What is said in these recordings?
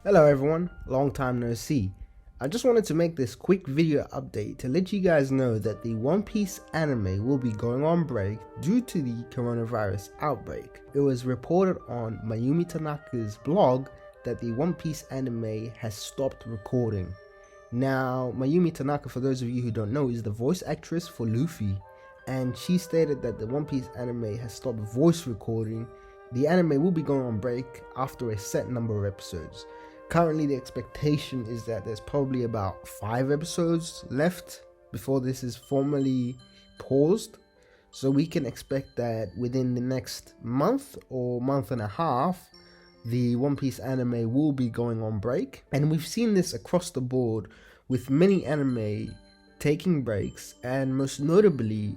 Hello everyone, long time no see. I just wanted to make this quick video update to let you guys know that the One Piece anime will be going on break due to the coronavirus outbreak. It was reported on Mayumi Tanaka's blog that the One Piece anime has stopped recording. Now, Mayumi Tanaka, for those of you who don't know, is the voice actress for Luffy, and she stated that the One Piece anime has stopped voice recording. The anime will be going on break after a set number of episodes. Currently, the expectation is that there's probably about 5 episodes left before this is formally paused. So we can expect that within the next month or month and a half, the One Piece anime will be going on break. And we've seen this across the board with many anime taking breaks, and most notably,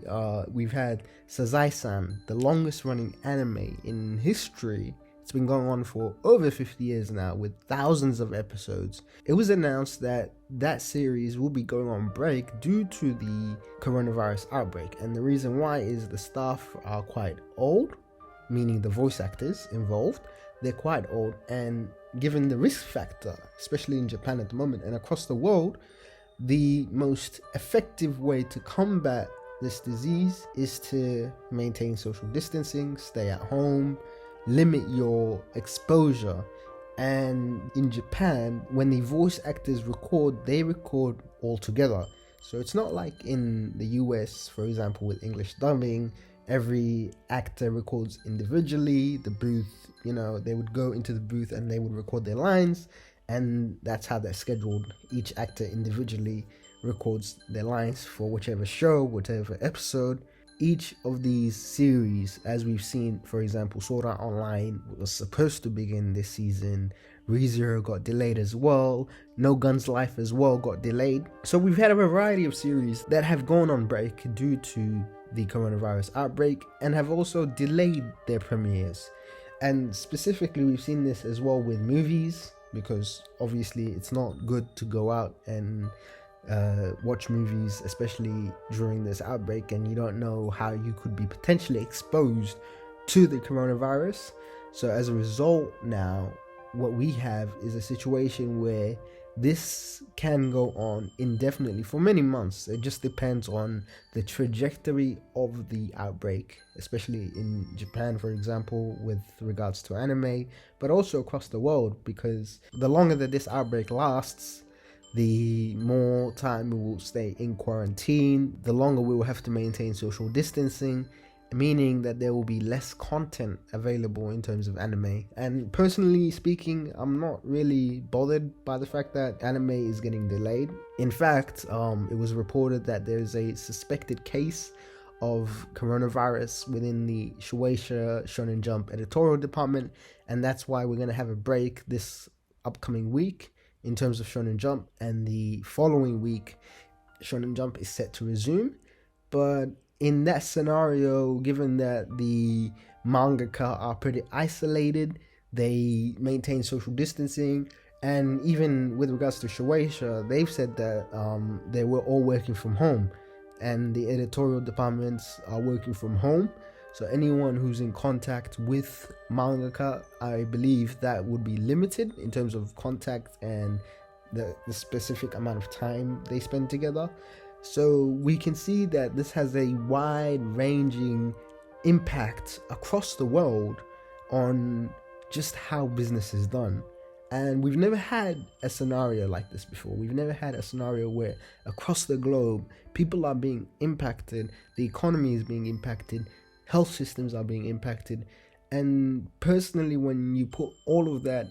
we've had Sazae-san, the longest running anime in history. It's been going on for over 50 years now with thousands of episodes. It was announced that that series will be going on break due to the coronavirus outbreak, and the reason why is the staff are quite old, meaning the voice actors involved. They're quite old, and given the risk factor, especially in Japan at the moment and across the world, the most effective way to combat this disease is to maintain social distancing, stay at home, limit your exposure. And in Japan, when the voice actors record, they record all together. So it's not like in the US, for example, with English dubbing, every actor records individually. The booth, they would go into the booth and they would record their lines, and that's how they're scheduled. Each actor individually records their lines for whichever show, whatever episode. Each of these series, as we've seen, for example, Sword Art Online was supposed to begin this season. ReZero got delayed as well. No Guns Life as well got delayed. So we've had a variety of series that have gone on break due to the coronavirus outbreak and have also delayed their premieres. And specifically, we've seen this as well with movies, because obviously it's not good to go out and watch movies, especially during this outbreak, and you don't know how you could be potentially exposed to the coronavirus. So as a result, now what we have is a situation where this can go on indefinitely for many months. It just depends on the trajectory of the outbreak, especially in Japan, for example, with regards to anime, but also across the world, because the longer that this outbreak lasts, the more time we will stay in quarantine, the longer we will have to maintain social distancing, meaning that there will be less content available in terms of anime. And personally speaking, I'm not really bothered by the fact that anime is getting delayed. In fact, it was reported that there's a suspected case of coronavirus within the Shueisha Shonen Jump editorial department, and that's why we're going to have a break this upcoming week in terms of Shonen Jump, and the following week Shonen Jump is set to resume. But in that scenario, given that the mangaka are pretty isolated, they maintain social distancing, and even with regards to Shueisha, they've said that they were all working from home, and the editorial departments are working from home. So anyone who's in contact with mangaka, I believe that would be limited in terms of contact and the specific amount of time they spend together. So we can see that this has a wide-ranging impact across the world on just how business is done. And we've never had a scenario like this before. We've never had a scenario where across the globe, people are being impacted, the economy is being impacted, health systems are being impacted. And personally, when you put all of that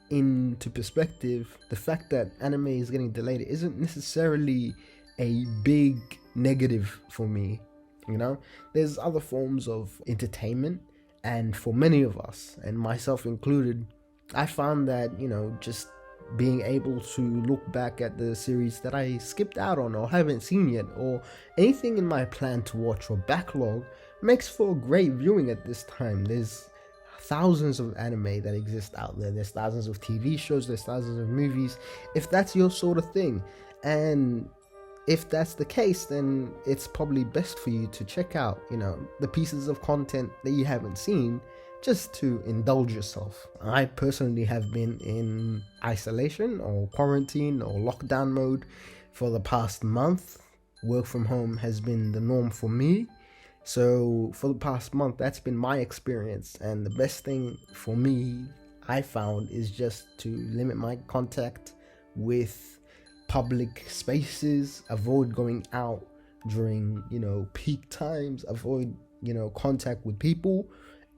into perspective, the fact that anime is getting delayed isn't necessarily a big negative for me. There's other forms of entertainment, and for many of us, and myself included, I found that just being able to look back at the series that I skipped out on or haven't seen yet, or anything in my plan to watch or backlog, makes for great viewing at this time. There's thousands of anime that exist out there. There's thousands of TV shows, there's thousands of movies, if that's your sort of thing. And if that's the case, then it's probably best for you to check out, the pieces of content that you haven't seen, just to indulge yourself. I personally have been in isolation or quarantine or lockdown mode for the past month. Work from home has been the norm for me. So for the past month, that's been my experience. And the best thing for me, I found, is just to limit my contact with public spaces, avoid going out during, peak times, avoid, contact with people,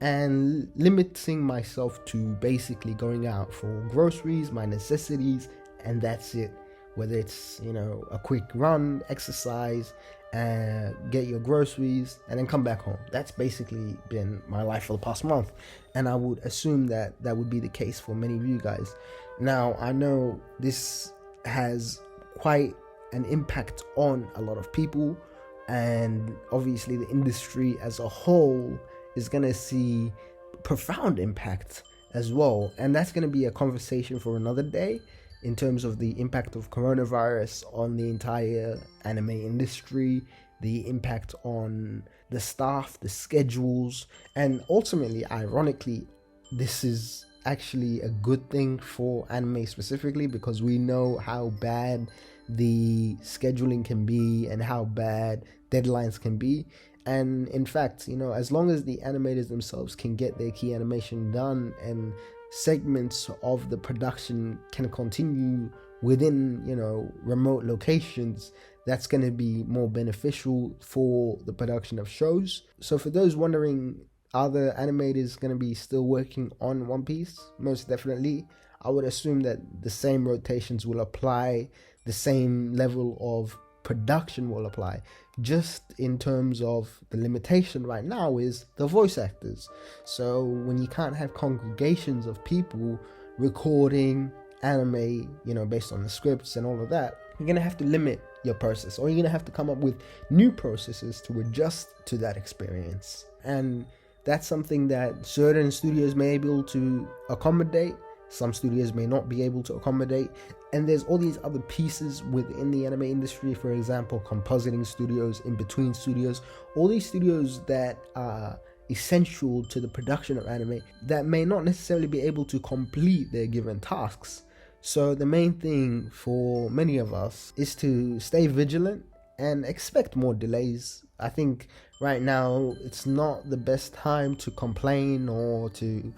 and limiting myself to basically going out for groceries, my necessities, and that's it. Whether it's, a quick run, exercise, get your groceries, and then come back home. That's basically been my life for the past month. And I would assume that would be the case for many of you guys. Now, I know this has quite an impact on a lot of people, and obviously the industry as a whole is going to see profound impact as well. And that's going to be a conversation for another day, in terms of the impact of coronavirus on the entire anime industry, the impact on the staff, the schedules, and ultimately, ironically, this is actually a good thing for anime specifically, because we know how bad the scheduling can be and how bad deadlines can be. And in fact, as long as the animators themselves can get their key animation done and segments of the production can continue within, remote locations, that's going to be more beneficial for the production of shows. So for those wondering, are the animators going to be still working on One Piece? Most definitely. I would assume that the same rotations will apply, the same level of production will apply. Just in terms of the limitation right now is the voice actors. So when you can't have congregations of people recording anime, based on the scripts and all of that, you're gonna have to limit your process, or you're gonna have to come up with new processes to adjust to that experience. And that's something that certain studios may be able to accommodate, some studios may not be able to accommodate. And there's all these other pieces within the anime industry, for example, compositing studios, in between studios, all these studios that are essential to the production of anime that may not necessarily be able to complete their given tasks. So the main thing for many of us is to stay vigilant and expect more delays. I think right now it's not the best time to complain or to,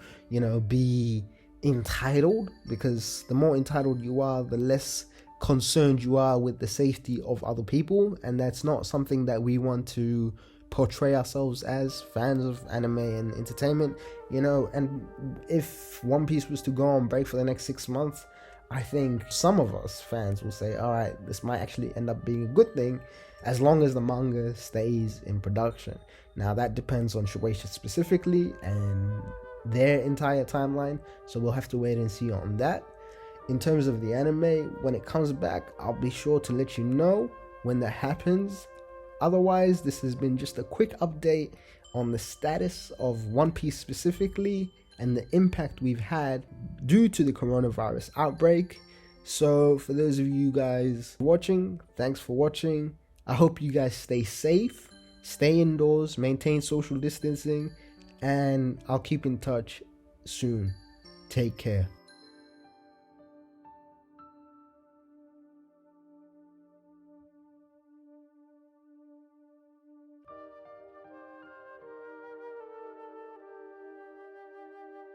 be entitled, because the more entitled you are, the less concerned you are with the safety of other people, and that's not something that we want to portray ourselves as fans of anime and entertainment. And if One Piece was to go on break for the next 6 months, I think some of us fans will say, all right, this might actually end up being a good thing as long as the manga stays in production. Now that depends on Shueisha specifically and their entire timeline, so we'll have to wait and see on that. In terms of the anime, when it comes back, I'll be sure to let you know when that happens. Otherwise, this has been just a quick update on the status of One Piece specifically and the impact we've had due to the coronavirus outbreak. So for those of you guys watching, thanks for watching. I hope you guys stay safe, stay indoors, maintain social distancing, and I'll keep in touch soon. Take care.